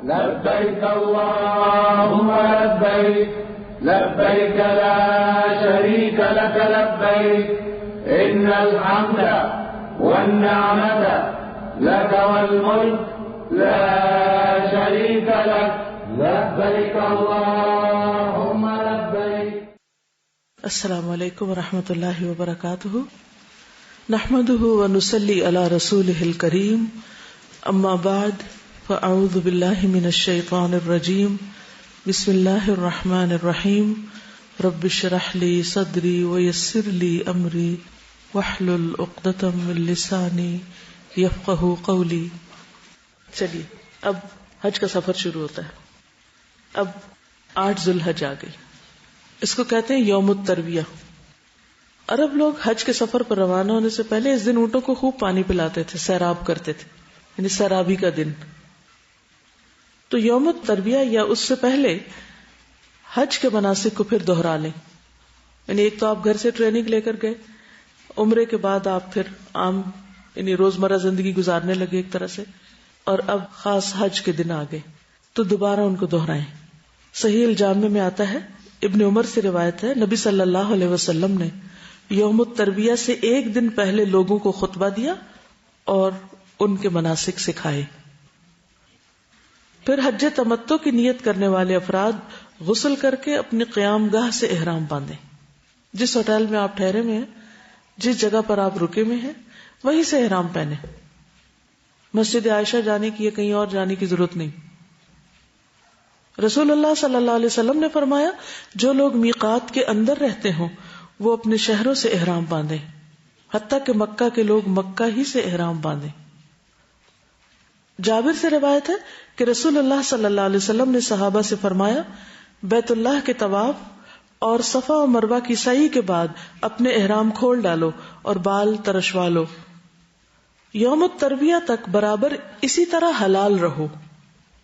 لبيك اللهم لبيك لبيك لا شريك لك لبيك إن الحمد والنعمة لك والملك لا شريك لك لبيك اللهم لبيك. السلام علیکم ورحمۃ اللہ وبرکاتہ. نحمده ونصلي على رسوله الكريم. اما بعد فاعوذ باللہ من الشیطان الرجیم. بسم اللہ الرحمن الرحیم. رب اشرح لي صدری ويسر لي امری واحلل عقدۃ من لسانی یفقہوا قولی. چلیے اب حج کا سفر شروع ہوتا ہے. اب 8 ذوالحج آ گئی. اس کو کہتے ہیں یوم الترویہ. عرب لوگ حج کے سفر پر روانہ ہونے سے پہلے اس دن اونٹوں کو خوب پانی پلاتے تھے، سیراب کرتے تھے، یعنی سیرابی کا دن. تو یوم الترویہ یا اس سے پہلے حج کے مناسک کو پھر دوہرا لیں. یعنی ایک تو آپ گھر سے ٹریننگ لے کر گئے، عمرے کے بعد آپ پھر عام یعنی روزمرہ زندگی گزارنے لگے ایک طرح سے، اور اب خاص حج کے دن آ گئے تو دوبارہ ان کو دوہرائیں. صحیح الجامع میں آتا ہے، ابن عمر سے روایت ہے، نبی صلی اللہ علیہ وسلم نے یوم الترویہ سے ایک دن پہلے لوگوں کو خطبہ دیا اور ان کے مناسک سکھائے. پھر حج تمتع کی نیت کرنے والے افراد غسل کر کے اپنی قیام گاہ سے احرام باندھیں. جس ہوٹل میں آپ ٹھہرے ہوئے ہیں، جس جگہ پر آپ رکے ہوئے ہیں، وہیں سے احرام پہنے. مسجد عائشہ جانے کی یا کہیں اور جانے کی ضرورت نہیں. رسول اللہ صلی اللہ علیہ وسلم نے فرمایا، جو لوگ میقات کے اندر رہتے ہوں وہ اپنے شہروں سے احرام باندھیں، حتیٰ کہ مکہ کے لوگ مکہ ہی سے احرام باندھیں. جابر سے روایت ہے کہ رسول اللہ صلی اللہ علیہ وسلم نے صحابہ سے فرمایا، بیت اللہ کے طواف اور صفا و مروہ کی سعی کے بعد اپنے احرام کھول ڈالو اور بال ترشوا لو. یوم الترویہ تک برابر اسی طرح حلال رہو.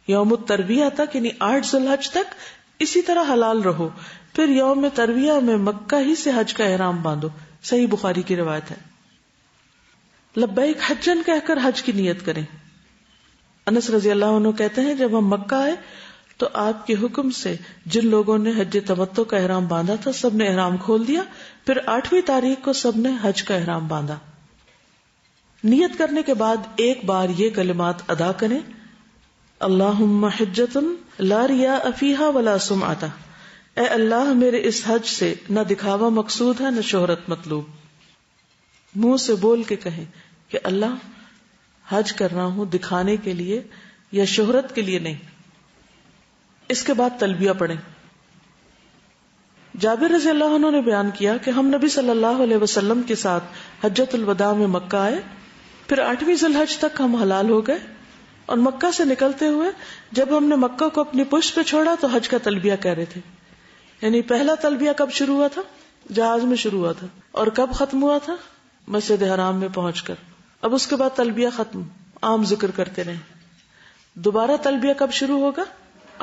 یوم الترویہ تک یعنی 8 ذوالحج تک اسی طرح حلال رہو. پھر یوم ترویہ میں مکہ ہی سے حج کا احرام باندھو. صحیح بخاری کی روایت ہے. لبیک حجن کہہ کر حج کی نیت کریں. انس رضی اللہ عنہ کہتے ہیں، جب ہم مکہ آئے تو آپ کے حکم سے جن لوگوں نے حج تمتع کا احرام باندھا تھا سب نے احرام کھول دیا. پھر 8ویں تاریخ کو سب نے حج کا احرام باندھا. نیت کرنے کے بعد ایک بار یہ کلمات ادا کریں، اللہم حجۃ لا ریاء فیہا ولا سمعۃ. اے اللہ میرے اس حج سے نہ دکھاوا مقصود ہے نہ شہرت مطلوب. منہ سے بول کے کہیں کہ اللہ حج کر رہا ہوں دکھانے کے لیے یا شہرت کے لیے نہیں. اس کے بعد تلبیہ پڑھیں. جابر رضی اللہ عنہ نے بیان کیا کہ ہم نبی صلی اللہ علیہ وسلم کے ساتھ حجۃ الوداع میں مکہ آئے. پھر 8ویں ذوالحج تک ہم حلال ہو گئے اور مکہ سے نکلتے ہوئے جب ہم نے مکہ کو اپنی پشت پہ چھوڑا تو حج کا تلبیہ کہہ رہے تھے. یعنی پہلا تلبیہ کب شروع ہوا تھا؟ جہاز میں شروع ہوا تھا. اور کب ختم ہوا تھا؟ مسجد حرام میں پہنچ کر. اب اس کے بعد تلبیہ ختم، عام ذکر کرتے رہے. دوبارہ تلبیہ کب شروع ہوگا؟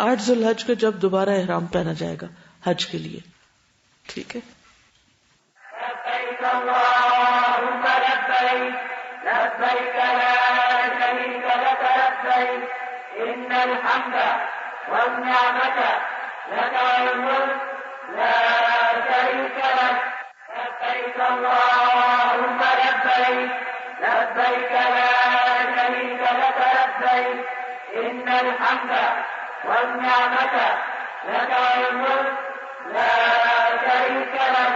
8 ذوالحج کو جب دوبارہ احرام پہنا جائے گا حج کے لیے. ٹھیک ہے. لبيك اللهم لبيك لبيك لا شريك لك لبيك إن الحمد والنعمة لك والملك لا شريك لك لبيك اللهم لبيك لبيك لا شريك لك لبيك إن الحمد والنعمة لك والملك لا شريك لك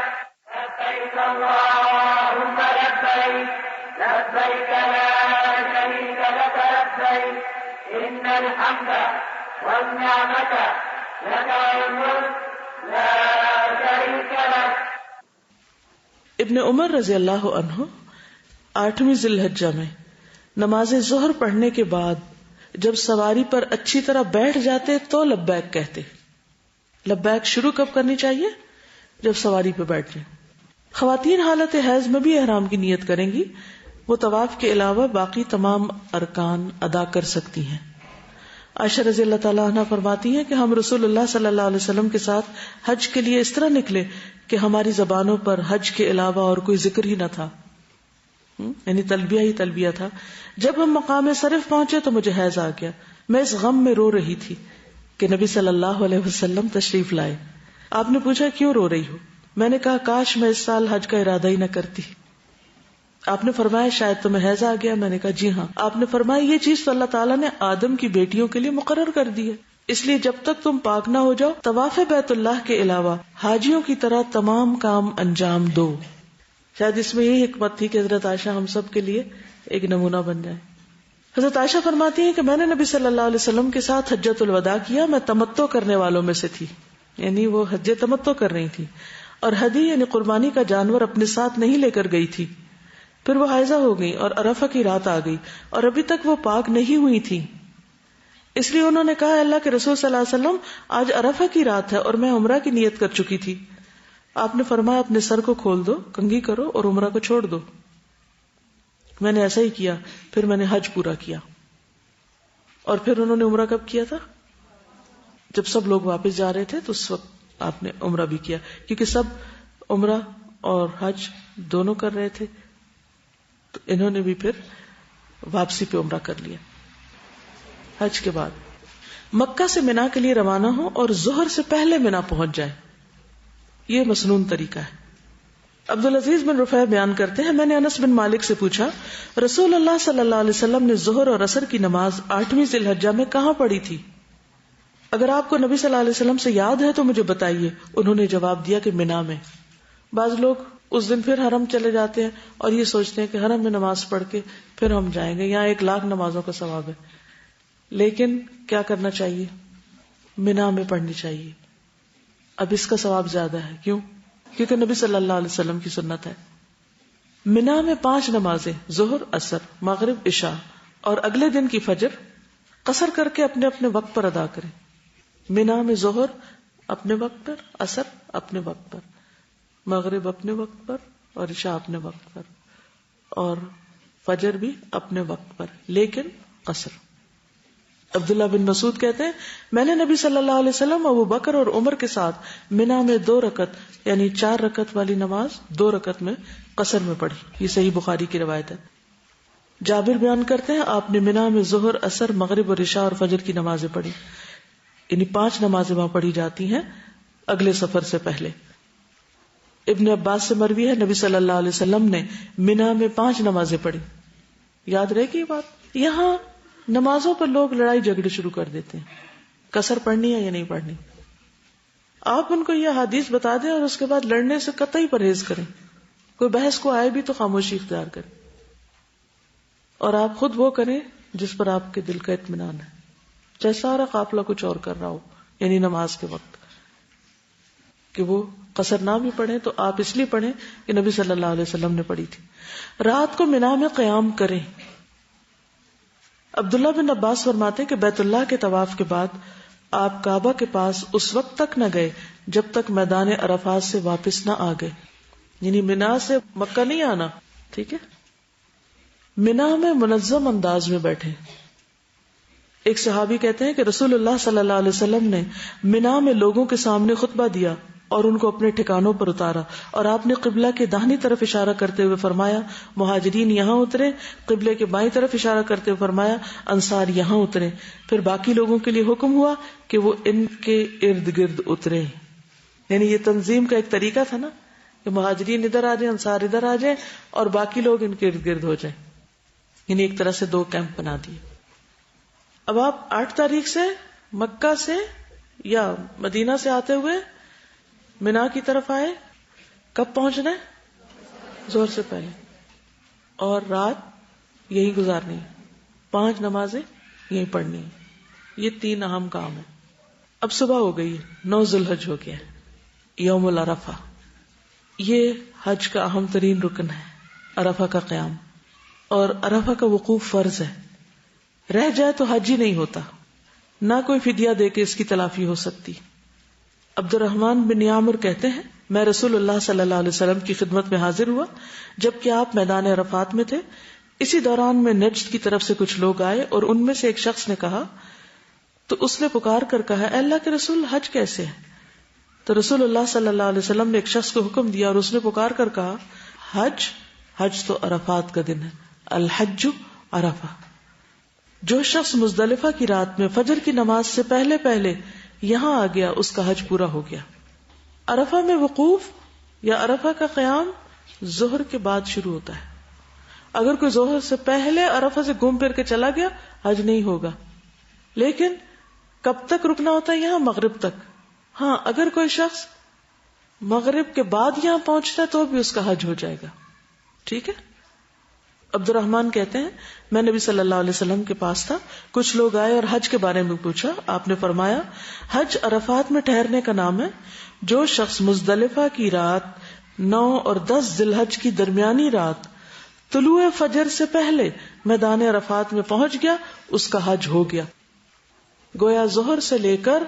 لبيك اللهم لبيك لبيك لا شريك لك لبيك إن الحمد والنعمة لك والملك لا شريك لك. ابن عمر رضی اللہ عنہ 8ویں ذوالحجہ میں نماز ظہر پڑھنے کے بعد جب سواری پر اچھی طرح بیٹھ جاتے تو لبیک کہتے. لبیک شروع کب کرنی چاہیے؟ جب سواری پہ بیٹھ جائیں. خواتین حالت حیض میں بھی احرام کی نیت کریں گی. وہ طواف کے علاوہ باقی تمام ارکان ادا کر سکتی ہیں. عائشہ رضی اللہ تعالیٰ عنہ فرماتی ہیں کہ ہم رسول اللہ صلی اللہ علیہ وسلم کے ساتھ حج کے لیے اس طرح نکلے کہ ہماری زبانوں پر حج کے علاوہ اور کوئی ذکر ہی نہ تھا، یعنی تلبیہ ہی تلبیہ تھا. جب ہم مقام صرف پہنچے تو مجھے حیض آ گیا. میں اس غم میں رو رہی تھی کہ نبی صلی اللہ علیہ وسلم تشریف لائے. آپ نے پوچھا کیوں رو رہی ہو؟ میں نے کہا کاش میں اس سال حج کا ارادہ ہی نہ کرتی. آپ نے فرمایا شاید تمہیں حیض آ گیا. میں نے کہا جی ہاں. آپ نے فرمایا یہ چیز تو اللہ تعالیٰ نے آدم کی بیٹیوں کے لیے مقرر کر دی ہے، اس لیے جب تک تم پاک نہ ہو جاؤ طواف بیت اللہ کے علاوہ حاجیوں کی طرح تمام کام انجام دو. شاید اس میں یہی حکمت تھی کہ حضرت عائشہ ہم سب کے لیے ایک نمونہ بن جائے. حضرت عائشہ فرماتی ہیں کہ میں نے نبی صلی اللہ علیہ وسلم کے ساتھ حجۃ الوداع کیا. میں تمتع کرنے والوں میں سے تھی، یعنی وہ حج تمتع کر رہی تھی، اور ہدی یعنی قربانی کا جانور اپنے ساتھ نہیں لے کر گئی تھی. پھر وہ حائضہ ہو گئی اور عرفہ کی رات آ گئی اور ابھی تک وہ پاک نہیں ہوئی تھی. اس لیے انہوں نے کہا اللہ کے رسول صلی اللہ علیہ وسلم آج عرفہ کی رات ہے اور میں عمرہ کی نیت کر چکی تھی. آپ نے فرمایا اپنے سر کو کھول دو، کنگھی کرو اور عمرہ کو چھوڑ دو. میں نے ایسا ہی کیا. پھر میں نے حج پورا کیا. اور پھر انہوں نے عمرہ کب کیا تھا؟ جب سب لوگ واپس جا رہے تھے تو اس وقت آپ نے عمرہ بھی کیا، کیونکہ سب عمرہ اور حج دونوں کر رہے تھے، تو انہوں نے بھی پھر واپسی پہ عمرہ کر لیا. حج کے بعد مکہ سے منا کے لیے روانہ ہو اور ظہر سے پہلے منا پہنچ جائے، یہ مسنون طریقہ ہے. عبدالعزیز بن رفیع بیان کرتے ہیں میں نے انس بن مالک سے پوچھا رسول اللہ صلی اللہ علیہ وسلم نے ظہر اور عصر کی نماز 8ویں ذی الحجہ میں کہاں پڑھی تھی؟ اگر آپ کو نبی صلی اللہ علیہ وسلم سے یاد ہے تو مجھے بتائیے. انہوں نے جواب دیا کہ منا میں. بعض لوگ اس دن پھر حرم چلے جاتے ہیں اور یہ سوچتے ہیں کہ حرم میں نماز پڑھ کے پھر ہم جائیں گے، یہاں 1,00,000 نمازوں کا ثواب ہے. لیکن کیا کرنا چاہیے؟ منا میں پڑھنی چاہیے. اب اس کا ثواب زیادہ ہے. کیوں؟ کیونکہ نبی صلی اللہ علیہ وسلم کی سنت ہے. منا میں 5 نمازیں ظہر، عصر، مغرب، عشاء اور اگلے دن کی فجر قصر کر کے اپنے اپنے وقت پر ادا کریں. منا میں ظہر اپنے وقت پر، عصر اپنے وقت پر، مغرب اپنے وقت پر اور عشاء اپنے وقت پر، اور فجر بھی اپنے وقت پر، لیکن قصر. عبداللہ بن مسعود کہتے ہیں میں نے نبی صلی اللہ علیہ وسلم ابو بکر اور عمر کے ساتھ منا میں 2 رکعت یعنی 4 رکعت والی نماز 2 رکعت میں قصر میں پڑھی. یہ صحیح بخاری کی روایت ہے. جابر بیان کرتے ہیں آپ نے منا میں ظہر، عصر، مغرب اور عشاء اور فجر کی نمازیں پڑھی، یعنی 5 نمازیں وہاں پڑھی جاتی ہیں اگلے سفر سے پہلے. ابن عباس سے مروی ہے نبی صلی اللہ علیہ وسلم نے منا میں 5 نمازیں پڑھی. یاد رہے گی یہ بات. یہاں نمازوں پر لوگ لڑائی جھگڑے شروع کر دیتے ہیں، قصر پڑھنی ہے یا نہیں پڑھنی. آپ ان کو یہ حدیث بتا دیں اور اس کے بعد لڑنے سے قطعی پرہیز کریں. کوئی بحث کو آئے بھی تو خاموشی اختیار کریں، اور آپ خود وہ کریں جس پر آپ کے دل کا اطمینان ہے، چاہے سارا قافلہ کچھ اور کر رہا ہو، یعنی نماز کے وقت کہ وہ قصر نہ بھی پڑھیں تو آپ اس لیے پڑھیں کہ نبی صلی اللہ علیہ وسلم نے پڑھی تھی. رات کو منا میں قیام کریں. عبداللہ بن عباس فرماتے ہیں کہ بیت اللہ کے طواف کے بعد آپ کعبہ کے پاس اس وقت تک نہ گئے جب تک میدان عرفات سے واپس نہ آ گئے، یعنی منا سے مکہ نہیں آنا. ٹھیک ہے. منا میں منظم انداز میں بیٹھے. ایک صحابی کہتے ہیں کہ رسول اللہ صلی اللہ علیہ وسلم نے منا میں لوگوں کے سامنے خطبہ دیا اور ان کو اپنے ٹھکانوں پر اتارا، اور آپ نے قبلہ کے داہنی طرف اشارہ کرتے ہوئے فرمایا مہاجرین یہاں اترے، قبلے کے بائیں طرف اشارہ کرتے ہوئے فرمایا انصار یہاں اترے. پھر باقی لوگوں کے لیے حکم ہوا کہ وہ ان کے ارد گرد اترے. یعنی یہ تنظیم کا ایک طریقہ تھا نا کہ مہاجرین ادھر آ جائیں، انصار ادھر آ جائیں اور باقی لوگ ان کے ارد گرد ہو جائیں. یعنی ایک طرح سے 2 کیمپ بنا دیے. اب آپ 8 تاریخ سے مکہ سے یا مدینہ سے آتے ہوئے منا کی طرف آئے. کب پہنچنا ہے؟ ظہر سے پہلے، اور رات یہی گزارنی ہے. 5 نمازیں یہی پڑھنی ہے. یہ 3 اہم کام ہے. اب صبح ہو گئی، 9 ذی الحج ہو گیا، یوم العرفہ. یہ حج کا اہم ترین رکن ہے، عرفہ کا قیام. اور عرفہ کا وقوف فرض ہے. رہ جائے تو حج ہی نہیں ہوتا، نہ کوئی فدیہ دے کے اس کی تلافی ہو سکتی. عبد الرحمن بن یامر کہتے ہیں میں رسول اللہ صلی اللہ علیہ وسلم کی خدمت میں حاضر ہوا جبکہ آپ میدان عرفات میں تھے. اسی دوران میں نجد کی طرف سے کچھ لوگ آئے اور ان میں سے ایک شخص نے کہا، تو اس نے پکار کر کہا اے اللہ کے رسول حج کیسے ہے؟ تو رسول اللہ صلی اللہ علیہ وسلم نے ایک شخص کو حکم دیا اور اس نے پکار کر کہا حج تو عرفات کا دن ہے، الحج عرفہ. جو شخص مزدلفہ کی رات میں فجر کی نماز سے پہلے پہلے یہاں آ گیا اس کا حج پورا ہو گیا. عرفہ میں وقوف یا عرفہ کا قیام ظہر کے بعد شروع ہوتا ہے. اگر کوئی ظہر سے پہلے عرفہ سے گھوم پھر کے چلا گیا حج نہیں ہوگا. لیکن کب تک رکنا ہوتا ہے یہاں؟ مغرب تک. ہاں اگر کوئی شخص مغرب کے بعد یہاں پہنچتا ہے تو بھی اس کا حج ہو جائے گا. ٹھیک ہے. عبد الرحمن کہتے ہیں میں نبی صلی اللہ علیہ وسلم کے پاس تھا, کچھ لوگ آئے اور حج کے بارے میں پوچھا. آپ نے فرمایا حج عرفات میں ٹھہرنے کا نام ہے. جو شخص مزدلفہ کی رات 9 اور 10 ذی الحج کی درمیانی رات طلوع فجر سے پہلے میدان عرفات میں پہنچ گیا اس کا حج ہو گیا. گویا ظہر سے لے کر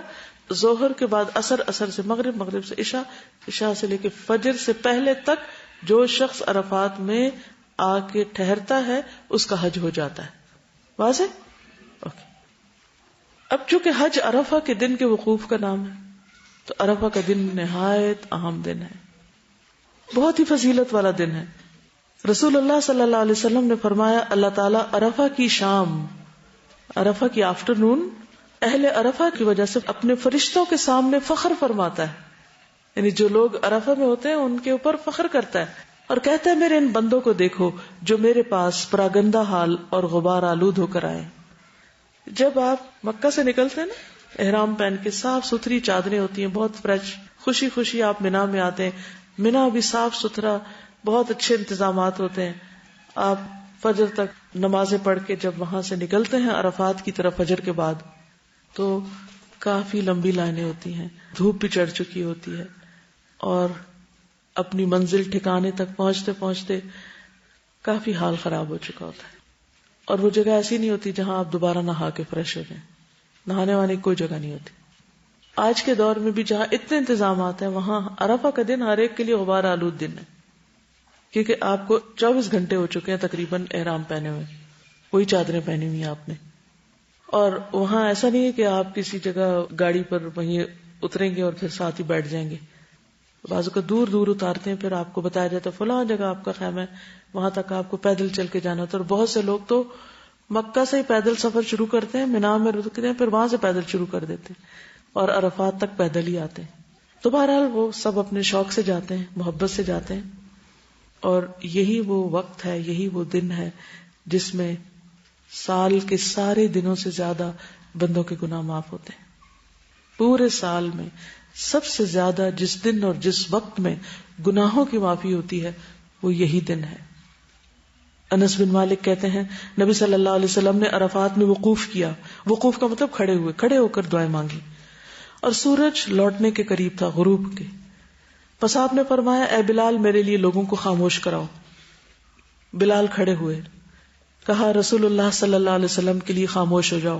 ظہر کے بعد عصر, عصر سے مغرب, مغرب سے عشاء, عشاء سے لے کے فجر سے پہلے تک جو شخص عرفات میں آ کے ٹھہرتا ہے اس کا حج ہو جاتا ہے. واضح؟ اوکے. اب چونکہ حج عرفہ کے دن کے وقوف کا نام ہے تو عرفہ کا دن نہایت اہم دن ہے, بہت ہی فضیلت والا دن ہے. رسول اللہ صلی اللہ علیہ وسلم نے فرمایا اللہ تعالیٰ عرفہ کی شام, عرفہ کی آفٹرنون اہل عرفہ کی وجہ سے اپنے فرشتوں کے سامنے فخر فرماتا ہے. یعنی جو لوگ عرفہ میں ہوتے ہیں ان کے اوپر فخر کرتا ہے اور کہتا ہے میرے ان بندوں کو دیکھو جو میرے پاس پراگندہ حال اور غبار آلود ہو کر آئے. جب آپ مکہ سے نکلتے ہیں نا احرام پہن کے, صاف ستھری چادریں ہوتی ہیں, بہت فریش, خوشی خوشی آپ مینا میں آتے ہیں. مینا بھی صاف ستھرا, بہت اچھے انتظامات ہوتے ہیں. آپ فجر تک نمازیں پڑھ کے جب وہاں سے نکلتے ہیں عرفات کی طرف فجر کے بعد تو کافی لمبی لائنیں ہوتی ہیں, دھوپ بھی چڑھ چکی ہوتی ہے اور اپنی منزل ٹھکانے تک پہنچتے پہنچتے کافی حال خراب ہو چکا ہوتا ہے. اور وہ جگہ ایسی نہیں ہوتی جہاں آپ دوبارہ نہا کے فریش ہو جائیں, نہانے والی کوئی جگہ نہیں ہوتی. آج کے دور میں بھی جہاں اتنے انتظامات ہیں وہاں عرفہ کا دن ہر ایک کے لیے غبار آلود دن ہے, کیونکہ آپ کو 24 گھنٹے ہو چکے ہیں تقریباً احرام پہنے ہوئے, وہی چادریں پہنی ہوئی ہیں آپ نے. اور وہاں ایسا نہیں ہے کہ آپ کسی جگہ گاڑی پر وہیں اتریں گے اور پھر ساتھ ہی بیٹھ جائیں گے. بازو کا دور دور اتارتے ہیں, پھر آپ کو بتایا جاتا ہے فلاں جگہ آپ کا خیمہ ہے, وہاں تک آپ کو پیدل چل کے جانا ہوتا ہے. اور بہت سے لوگ تو مکہ سے ہی پیدل سفر شروع کرتے ہیں, مینا میں رکتے ہیں, پھر وہاں سے پیدل شروع کر دیتے ہیں اور عرفات تک پیدل ہی آتے ہیں. تو بہرحال وہ سب اپنے شوق سے جاتے ہیں, محبت سے جاتے ہیں. اور یہی وہ وقت ہے, یہی وہ دن ہے جس میں سال کے سارے دنوں سے زیادہ بندوں کے گناہ معاف ہوتے ہیں. پورے سال میں سب سے زیادہ جس دن اور جس وقت میں گناہوں کی معافی ہوتی ہے وہ یہی دن ہے. انس بن مالک کہتے ہیں نبی صلی اللہ علیہ وسلم نے عرفات میں وقوف کیا. وقوف کا مطلب کھڑے ہوئے, کھڑے ہو کر دعائیں مانگی, اور سورج لوٹنے کے قریب تھا, غروب کے. پس آپ نے فرمایا اے بلال میرے لیے لوگوں کو خاموش کراؤ. بلال کھڑے ہوئے, کہا رسول اللہ صلی اللہ علیہ وسلم کے لیے خاموش ہو جاؤ.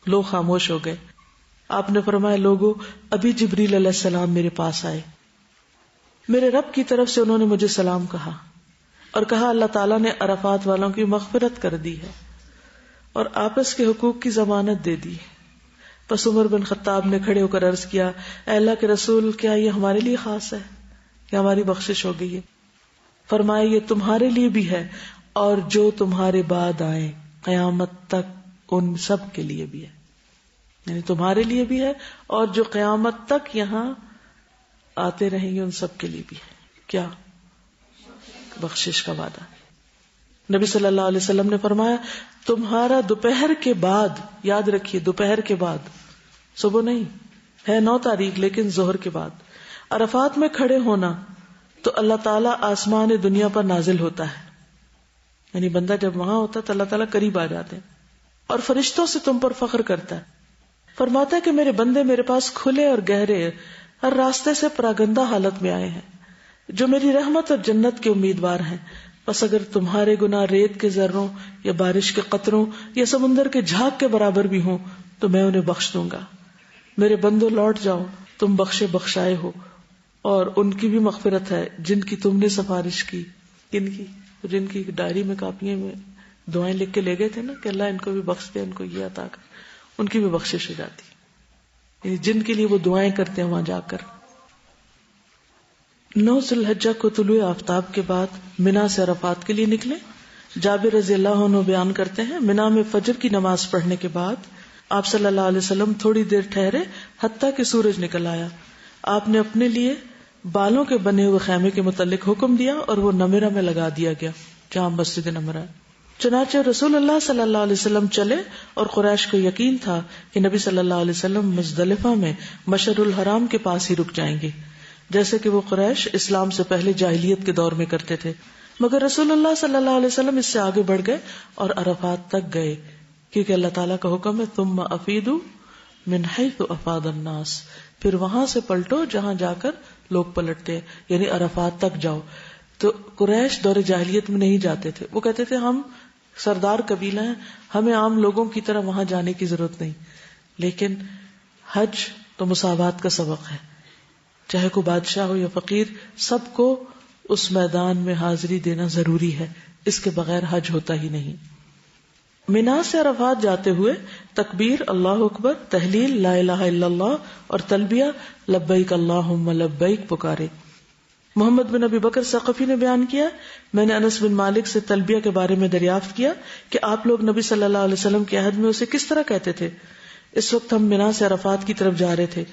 لوگ خاموش ہو گئے. آپ نے فرمایا لوگوں ابھی جبریل علیہ السلام میرے پاس آئے, میرے رب کی طرف سے انہوں نے مجھے سلام کہا اور کہا اللہ تعالیٰ نے عرفات والوں کی مغفرت کر دی ہے اور آپس کے حقوق کی ضمانت دے دی. پس عمر بن خطاب نے کھڑے ہو کر عرض کیا اے اللہ کے رسول کیا یہ ہمارے لیے خاص ہے کہ ہماری بخشش ہو گئی ہے؟ فرمایا یہ تمہارے لیے بھی ہے اور جو تمہارے بعد آئیں قیامت تک ان سب کے لیے بھی ہے. یعنی تمہارے لیے بھی ہے اور جو قیامت تک یہاں آتے رہیں گے ان سب کے لیے بھی ہے. کیا؟ بخشش کا وعدہ. نبی صلی اللہ علیہ وسلم نے فرمایا تمہارا دوپہر کے بعد, یاد رکھیے دوپہر کے بعد, صبح نہیں ہے 9 تاریخ لیکن ظہر کے بعد عرفات میں کھڑے ہونا تو اللہ تعالیٰ آسمان دنیا پر نازل ہوتا ہے. یعنی بندہ جب وہاں ہوتا ہے تو اللہ تعالیٰ قریب آ جاتے ہیں اور فرشتوں سے تم پر فخر کرتا ہے. فرماتا ہے کہ میرے بندے میرے پاس کھلے اور گہرے ہر راستے سے پراگندہ حالت میں آئے ہیں جو میری رحمت اور جنت کے امیدوار ہیں. بس اگر تمہارے گناہ ریت کے ذروں یا بارش کے قطروں یا سمندر کے جھاگ کے برابر بھی ہوں تو میں انہیں بخش دوں گا. میرے بندوں لوٹ جاؤ, تم بخشے بخشائے ہو, اور ان کی بھی مغفرت ہے جن کی تم نے سفارش کی. کن کی؟ جن کی ڈائری میں کاپیوں میں دعائیں لکھ کے لے گئے تھے نا کہ اللہ ان کو بھی بخش دے, ان کو یہ عطا کر, ان کی بھی بخشش ہو جاتی. یعنی جن کے لیے وہ دعائیں کرتے ہیں وہاں جا کر. 9 ذی الحجہ کو طلوع آفتاب کے بعد منا سے عرفات کے لیے نکلے. جابر رضی اللہ عنہ بیان کرتے ہیں منا میں فجر کی نماز پڑھنے کے بعد آپ صلی اللہ علیہ وسلم تھوڑی دیر ٹھہرے حتیٰ کہ سورج نکل آیا. آپ نے اپنے لیے بالوں کے بنے ہوئے خیمے کے متعلق حکم دیا اور وہ نمرہ میں لگا دیا گیا جہاں مسجد نمرہ ہے. چنانچہ رسول اللہ صلی اللہ علیہ وسلم چلے اور قریش کو یقین تھا کہ نبی صلی اللہ علیہ وسلم مزدلفہ میں مشعر الحرام کے پاس ہی رک جائیں گے، جیسے کہ وہ قریش اسلام سے پہلے جاہلیت کے دور میں کرتے تھے. مگر رسول اللہ صلی اللہ علیہ وسلم اس سے آگے بڑھ گئے اور عرفات تک گئے، کیونکہ اللہ تعالیٰ کا حکم ہے ثم افیدوا من حیث افاض الناس، پھر وہاں سے پلٹو جہاں جا کر لوگ پلٹتے ہیں، یعنی عرفات تک جاؤ. تو قریش دور جاہلیت میں نہیں جاتے تھے، وہ کہتے تھے ہم سردار قبیلہ ہیں، ہمیں عام لوگوں کی طرح وہاں جانے کی ضرورت نہیں. لیکن حج تو مساوات کا سبق ہے، چاہے کوئی بادشاہ ہو یا فقیر، سب کو اس میدان میں حاضری دینا ضروری ہے، اس کے بغیر حج ہوتا ہی نہیں. منا سے عرفات جاتے ہوئے تکبیر اللہ اکبر، تحلیل لا الہ الا اللہ اور تلبیہ لبیک اللہم لبیک پکارے. محمد بن ابی بکر ثقفی نے بیان کیا، میں نے انس بن مالک سے تلبیہ کے بارے میں دریافت کیا کہ آپ لوگ نبی صلی اللہ علیہ وسلم کے عہد میں اسے کس طرح کہتے تھے. اس وقت ہم منا سے عرفات کی طرف جا رہے تھے.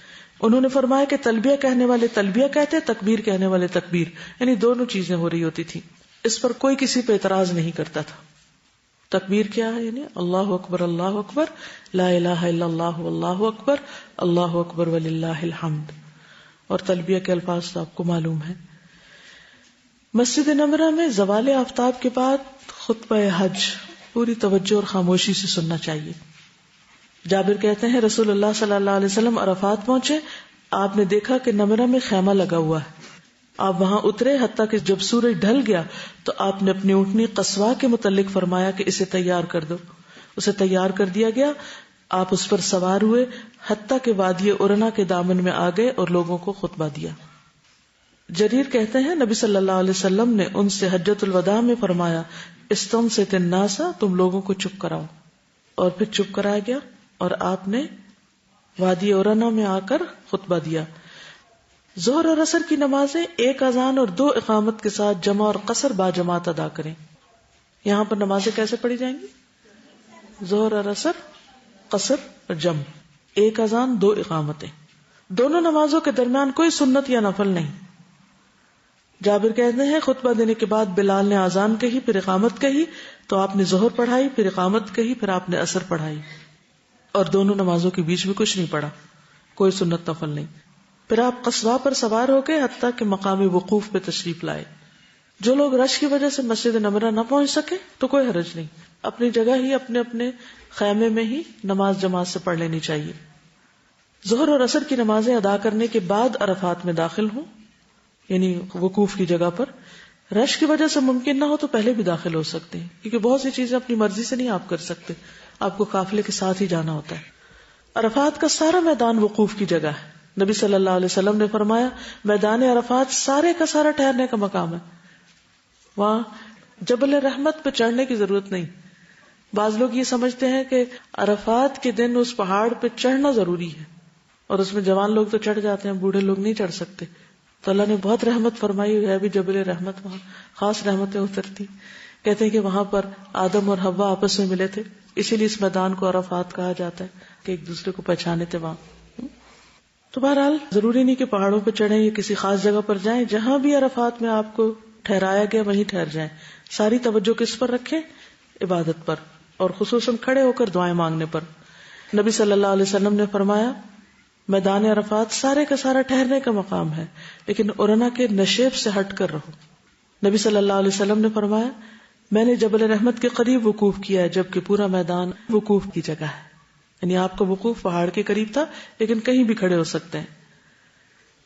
انہوں نے فرمایا کہ تلبیہ کہنے والے تلبیہ کہتے، تکبیر کہنے والے تکبیر، یعنی دونوں چیزیں ہو رہی ہوتی تھی. اس پر کوئی کسی پہ اعتراض نہیں کرتا تھا. تکبیر کیا ہے؟ یعنی اللہ اکبر لا الہ الا اللہ واللہ اکبر وللہ الحمد. اور تلبیہ کے الفاظ تو آپ کو معلوم ہے. مسجد نمرہ میں زوال آفتاب کے بعد خطبہ حج پوری توجہ اور خاموشی سے سننا چاہیے. جابر کہتے ہیں رسول اللہ صلی اللہ علیہ وسلم عرفات پہنچے، آپ نے دیکھا کہ نمرہ میں خیمہ لگا ہوا ہے. آپ وہاں اترے حتیٰ کہ جب سورج ڈھل گیا تو آپ نے اپنی اونٹنی قصواء کے متعلق فرمایا کہ اسے تیار کر دو. اسے تیار کر دیا گیا. آپ اس پر سوار ہوئے حتیٰ کہ وادی ارنا کے دامن میں آ گئے اور لوگوں کو خطبہ دیا. جریر کہتے ہیں نبی صلی اللہ علیہ وسلم نے ان سے حجۃ الوداع میں فرمایا استنصت الناس، تم لوگوں کو چپ کراؤ. اور پھر چپ کرایا گیا اور آپ نے وادی ارنا میں آ کر خطبہ دیا. ظہر اور عصر کی نمازیں ایک اذان اور 2 اقامت کے ساتھ جمع اور قصر با جماعت ادا کریں. یہاں پر نمازیں کیسے پڑھی جائیں گی؟ ظہر اور عصر، قصر اور جمع، ایک اذان 2 اقامتیں. دونوں نمازوں کے درمیان کوئی سنت یا نفل نہیں. جابر کہتے ہیں خطبہ دینے کے بعد بلال نے اذان کہی، پھر اقامت کہی، تو آپ نے ظہر پڑھائی، پھر اقامت کہی، پھر آپ نے عصر پڑھائی، اور دونوں نمازوں کے بیچ میں کچھ نہیں پڑھا، کوئی سنت نفل نہیں. پھر آپ قصواء پر سوار ہو گئے حتیٰ کہ مقام وقوف پہ تشریف لائے. جو لوگ رش کی وجہ سے مسجد نمرہ نہ پہنچ سکے تو کوئی حرج نہیں، اپنی جگہ ہی اپنے اپنے خیمے میں ہی نماز جماعت سے پڑھ لینی چاہیے. ظہر اور عصر کی نمازیں ادا کرنے کے بعد عرفات میں داخل ہوں، یعنی وقوف کی جگہ پر. رش کی وجہ سے ممکن نہ ہو تو پہلے بھی داخل ہو سکتے ہیں، کیونکہ بہت سی چیزیں اپنی مرضی سے نہیں آپ کر سکتے، آپ کو قافلے کے ساتھ ہی جانا ہوتا ہے. عرفات کا سارا میدان وقوف کی جگہ ہے. نبی صلی اللہ علیہ وسلم نے فرمایا میدان عرفات سارے کا سارا ٹھہرنے کا مقام ہے. وہاں جبل رحمت پہ چڑھنے کی ضرورت نہیں. بعض لوگ یہ سمجھتے ہیں کہ عرفات کے دن اس پہاڑ پہ چڑھنا ضروری ہے، اور اس میں جوان لوگ تو چڑھ جاتے ہیں، بوڑھے لوگ نہیں چڑھ سکتے. تو اللہ نے بہت رحمت فرمائی ہے بھی جبل رحمت، وہاں خاص رحمتیں اترتی. کہتے ہیں کہ وہاں پر آدم اور حوا آپس میں ملے تھے، اسی لیے اس میدان کو عرفات کہا جاتا ہے کہ ایک دوسرے کو پہچانے تھے وہاں. تو بہرحال ضروری نہیں کہ پہاڑوں پہ چڑھیں یا کسی خاص جگہ پر جائیں، جہاں بھی عرفات میں آپ کو ٹھہرایا گیا وہیں ٹھہر جائیں. ساری توجہ کس پر رکھیں؟ عبادت پر، اور خصوصاً کھڑے ہو کر دعائیں مانگنے پر. نبی صلی اللہ علیہ وسلم نے فرمایا میدان عرفات سارے کا سارا ٹھہرنے کا مقام ہے، لیکن ارنا کے نشیب سے ہٹ کر رہو. نبی صلی اللہ علیہ وسلم نے فرمایا میں نے جبل رحمت کے قریب وقوف کیا ہے، جبکہ پورا میدان وقوف کی جگہ ہے. یعنی آپ کا وقوف پہاڑ کے قریب تھا، لیکن کہیں بھی کھڑے ہو سکتے ہیں.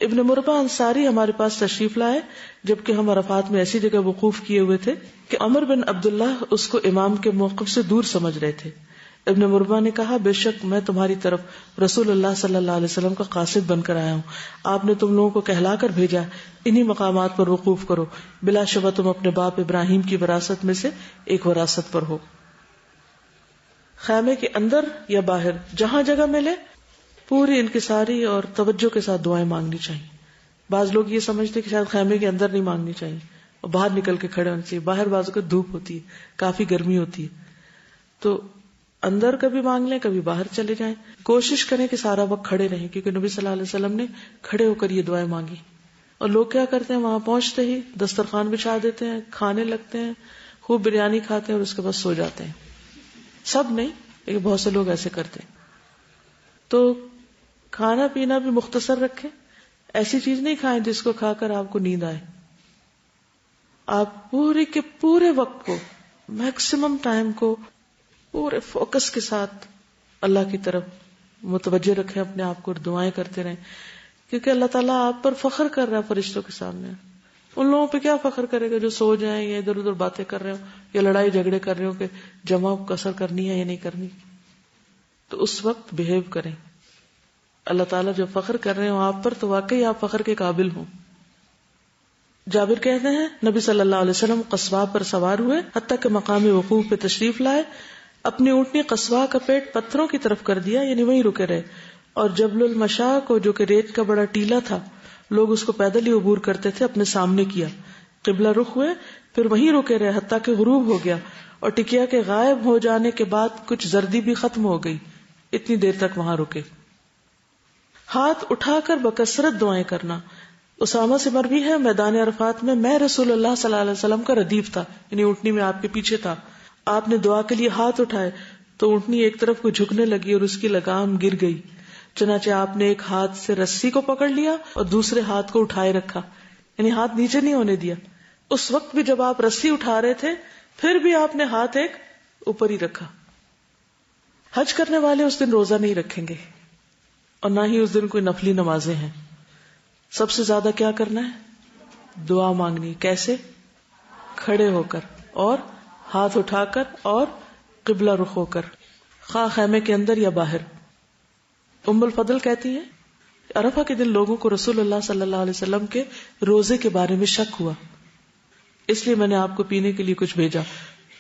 ابن مربع انصاری ہمارے پاس تشریف لائے جبکہ ہم عرفات میں ایسی جگہ وقوف کیے ہوئے تھے کہ عمر بن عبداللہ اس کو امام کے موقف سے دور سمجھ رہے تھے. ابن مربع نے کہا بے شک میں تمہاری طرف رسول اللہ صلی اللہ علیہ وسلم کا قاصد بن کر آیا ہوں، آپ نے تم لوگوں کو کہلا کر بھیجا انہی مقامات پر وقوف کرو، بلا شبہ تم اپنے باپ ابراہیم کی وراثت میں سے ایک وراثت پر ہو. خیمے کے اندر یا باہر جہاں جگہ ملے پوری انکساری اور توجہ کے ساتھ دعائیں مانگنی چاہیے. بعض لوگ یہ سمجھتے کہ شاید خیمے کے اندر نہیں مانگنی چاہیے، اور باہر نکل کے کھڑے ہونا چاہیے. باہر بازو کو دھوپ ہوتی ہے, کافی گرمی ہوتی ہے, تو اندر کبھی مانگ لیں, کبھی باہر چلے جائیں. کوشش کریں کہ سارا وقت کھڑے رہیں, کیونکہ نبی صلی اللہ علیہ وسلم نے کھڑے ہو کر یہ دعائیں مانگی. اور لوگ کیا کرتے ہیں, وہاں پہنچتے ہی دسترخوان بچھا دیتے ہیں, کھانے لگتے ہیں, خوب بریانی کھاتے ہیں اور اس کے بعد سو جاتے ہیں. سب نہیں, لیکن بہت سے لوگ ایسے کرتے ہیں. تو کھانا پینا بھی مختصر رکھیں. ایسی چیز نہیں کھائیں جس کو کھا کر آپ کو نیند آئے. آپ پورے کے پورے وقت کو, میکسیمم ٹائم کو پورے فوکس کے ساتھ اللہ کی طرف متوجہ رکھیں اپنے آپ کو, اور دعائیں کرتے رہیں, کیونکہ اللہ تعالیٰ آپ پر فخر کر رہا ہے فرشتوں کے سامنے. ان لوگوں پہ کیا فخر کرے گا جو سو جائیں یا ادھر ادھر باتیں کر رہے ہو یا لڑائی جھگڑے کر رہے ہو کہ جمع کسر کرنی ہے یا نہیں کرنی. تو اس وقت بہیو کریں. اللہ تعالیٰ جو فخر کر رہے ہوں آپ پر, تو واقعی آپ فخر کے قابل ہوں. جابر کہتے ہیں نبی صلی اللہ علیہ وسلم قصواء پر سوار ہوئے حتیٰ کہ مقام وقوف پہ تشریف لائے. اپنی اونٹنی قصواء کا پیٹ پتھروں کی طرف کر دیا, یعنی وہیں رکے رہے. اور جبل المشا کو, جو کہ ریت کا بڑا ٹیلا تھا, لوگ اس کو پیدل ہی عبور کرتے تھے, اپنے سامنے کیا. قبلہ رخ ہوئے, پھر وہیں رکے رہے حتیٰ کہ غروب ہو گیا, اور ٹکیا کے غائب ہو جانے کے بعد کچھ زردی بھی ختم ہو گئی. اتنی دیر تک وہاں رکے. ہاتھ اٹھا کر بکثرت دعائیں کرنا. اسامہ سے مروی ہے میدان عرفات میں رسول اللہ صلی اللہ علیہ وسلم کا ردیف تھا, یعنی اونٹنی میں آپ کے پیچھے تھا. آپ نے دعا کے لیے ہاتھ اٹھائے تو اونٹنی ایک طرف کو جھکنے لگی اور اس کی لگام گر گئی. چنانچہ آپ نے ایک ہاتھ سے رسی کو پکڑ لیا اور دوسرے ہاتھ کو اٹھائے رکھا, یعنی ہاتھ نیچے نہیں ہونے دیا. اس وقت بھی جب آپ رسی اٹھا رہے تھے پھر بھی آپ نے ہاتھ ایک اوپر ہی رکھا. حج کرنے والے اس دن روزہ نہیں رکھیں گے اور نہ ہی اس دن کوئی نفلی نمازیں ہیں. سب سے زیادہ کیا کرنا ہے؟ دعا مانگنی. کیسے؟ کھڑے ہو کر اور ہاتھ اٹھا کر اور قبلہ رخ ہو کر, خواہ خیمے کے اندر یا باہر. ام الفضل کہتی ہیں عرفہ کے دن لوگوں کو رسول اللہ صلی اللہ علیہ وسلم کے روزے کے بارے میں شک ہوا, اس لیے میں نے آپ کو پینے کے لیے کچھ بھیجا.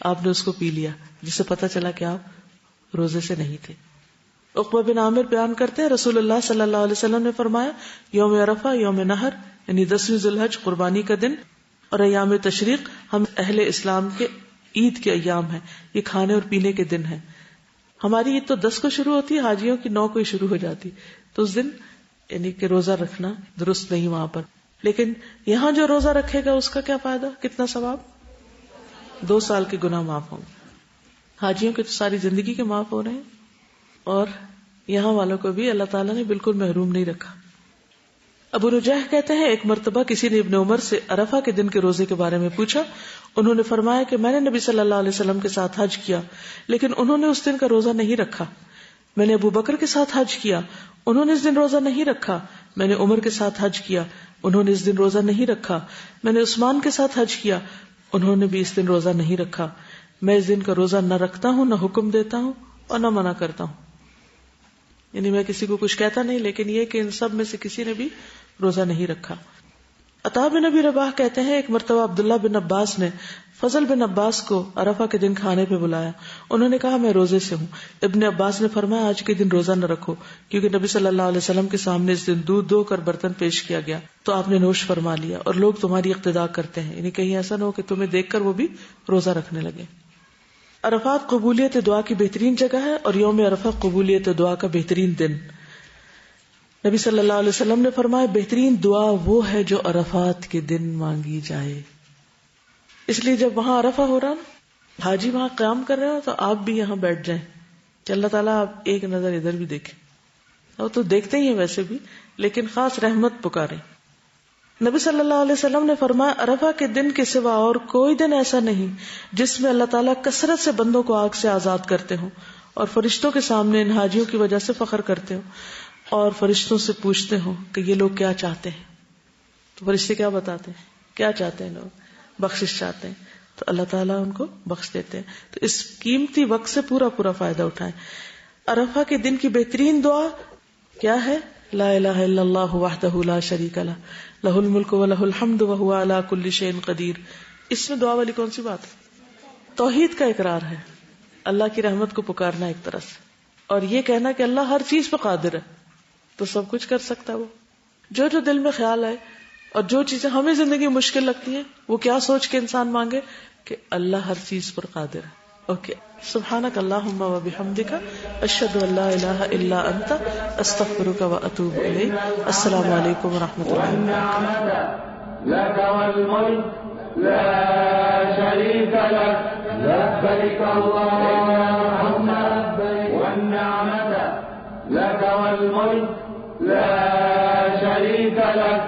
آپ نے اس کو پی لیا, جس سے پتہ چلا کہ آپ روزے سے نہیں تھے. عقبہ بن عامر بیان کرتے ہیں رسول اللہ صلی اللہ علیہ وسلم نے فرمایا یوم عرفہ یوم نحر, یعنی 10ویں ذی الحج قربانی کا دن, اور ایام تشریق ہم اہل اسلام کے عید کے ایام ہیں, یہ کھانے اور پینے کے دن ہیں. ہماری عید تو 10 کو شروع ہوتی ہے, حاجیوں کی 9 کو ہی شروع ہو جاتی, تو اس دن یعنی کہ روزہ رکھنا درست نہیں وہاں پر. لیکن یہاں جو روزہ رکھے گا اس کا کیا فائدہ, کتنا ثواب؟ 2 سال کے گناہ معاف ہوں گے. حاجیوں کے تو ساری زندگی کے معاف ہو رہے ہیں, اور یہاں والوں کو بھی اللہ تعالیٰ نے بالکل محروم نہیں رکھا. ابو رجیح کہتے ہیں ایک مرتبہ کسی نے ابن عمر سے عرفہ کے دن کے روزے کے بارے میں پوچھا. انہوں نے فرمایا کہ میں نے نبی صلی اللہ علیہ وسلم کے ساتھ حج کیا, لیکن انہوں نے اس دن کا روزہ نہیں رکھا. میں نے ابو بکر کے ساتھ حج کیا, انہوں نے اس دن روزہ نہیں رکھا. میں نے عمر کے ساتھ حج کیا, انہوں نے اس دن روزہ نہیں رکھا. میں نے عثمان کے ساتھ حج کیا, انہوں نے بھی اس دن روزہ نہیں رکھا. میں اس دن کا روزہ نہ رکھتا ہوں, نہ حکم دیتا ہوں اور نہ منع کرتا ہوں. یعنی میں کسی کو کچھ کہتا نہیں, لیکن یہ کہ ان سب میں سے کسی نے بھی روزہ نہیں رکھا. عطا بن ابی رباح کہتے ہیں ایک مرتبہ عبداللہ بن عباس نے فضل بن عباس کو عرفہ کے دن کھانے پہ بلایا. انہوں نے کہا میں روزے سے ہوں. ابن عباس نے فرمایا آج کے دن روزہ نہ رکھو, کیونکہ نبی صلی اللہ علیہ وسلم کے سامنے اس دن دودھ دو کر برتن پیش کیا گیا تو آپ نے نوش فرما لیا, اور لوگ تمہاری اقتدا کرتے ہیں, یعنی کہیں ایسا نہ ہو کہ تمہیں دیکھ کر وہ بھی روزہ رکھنے لگے. عرفات قبولیت دعا کی بہترین جگہ ہے, اور یوم عرفہ قبولیت دعا کا بہترین دن. نبی صلی اللہ علیہ وسلم نے فرمایا بہترین دعا وہ ہے جو عرفات کے دن مانگی جائے. اس لیے جب وہاں عرفہ ہو رہا نا, حاجی وہاں قیام کر رہے ہو, تو آپ بھی یہاں بیٹھ جائیں کہ اللہ تعالیٰ آپ ایک نظر ادھر بھی دیکھیں. اور تو دیکھتے ہی ہیں ویسے بھی, لیکن خاص رحمت پکاریں. نبی صلی اللہ علیہ وسلم نے فرمایا عرفہ کے دن کے سوا اور کوئی دن ایسا نہیں جس میں اللہ تعالیٰ کثرت سے بندوں کو آگ سے آزاد کرتے ہوں, اور فرشتوں کے سامنے ان حاجیوں کی وجہ سے فخر کرتے ہوں, اور فرشتوں سے پوچھتے ہوں کہ یہ لوگ کیا چاہتے ہیں. تو فرشتے کیا بتاتے ہیں, کیا چاہتے ہیں لوگ؟ بخشش چاہتے ہیں, تو اللہ تعالیٰ ان کو بخش دیتے ہیں. تو اس قیمتی وقت سے پورا فائدہ اٹھائیں. عرفہ کے دن کی بہترین دعا کیا ہے؟ لا الہ الا اللہ وحدہ لا شریک لہ لہ الملک و لہ الحمد وہو علی کل شیء قدیر. اس میں دعا والی کون سی بات ہے؟ توحید کا اقرار ہے, اللہ کی رحمت کو پکارنا ایک طرح سے, اور یہ کہنا کہ اللہ ہر چیز پہ قادر ہے, تو سب کچھ کر سکتا ہے وہ. جو دل میں خیال آئے اور جو چیزیں ہمیں زندگی مشکل لگتی ہیں وہ کیا سوچ کے انسان مانگے کہ اللہ ہر چیز پر قادر ہے. اوکے. سبحانک اللہم و بحمدک اشہد ان لا الہ الا انت استغفرک و اتوب الیک. السلام علیکم و رحمۃ اللہ وبرکاتہ. لك والملك لا شريك لك لبيك اللهم لبيك والنعمة لك والملك لا شريك لك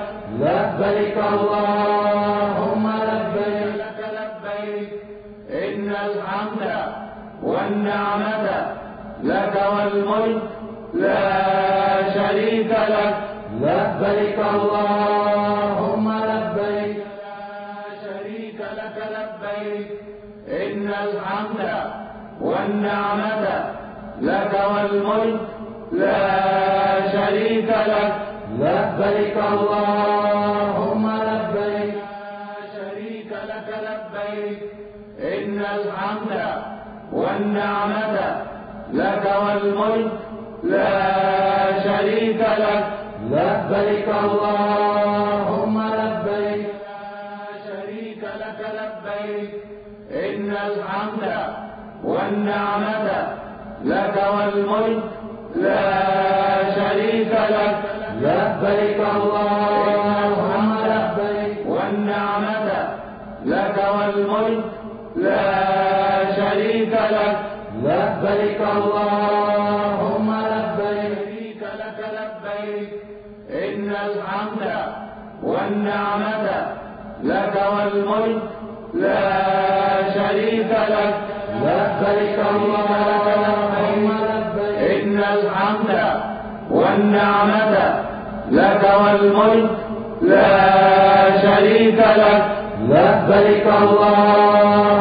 لبيك اللهم لبيك لك لبيك إن الحمد والنعمة لك والملك لا شريك لك لبيك اللهم لبيك لا شريك لك لبيك إن الحمد والنعمة لك والملك لا شريك لك لبيك اللهم لبيك لا شريك لك لبيك إن الحمد والنعمة لك والملك لا شريك لك لبيك اللهم لبيك لا شريك لك لبيك إن الحمد والنعمة لك والملك لا شريك لك لبيك اللهم لبيك والنعمة لك والملك لا شريك لك لبيك اللهم لبيك لك لبيك إن الحمد والنعمة لك والملك لا شريك لك لبيك اللهم لبيك إن الحمد والنعمة لك والملك لا شريك لك لبيك اللهم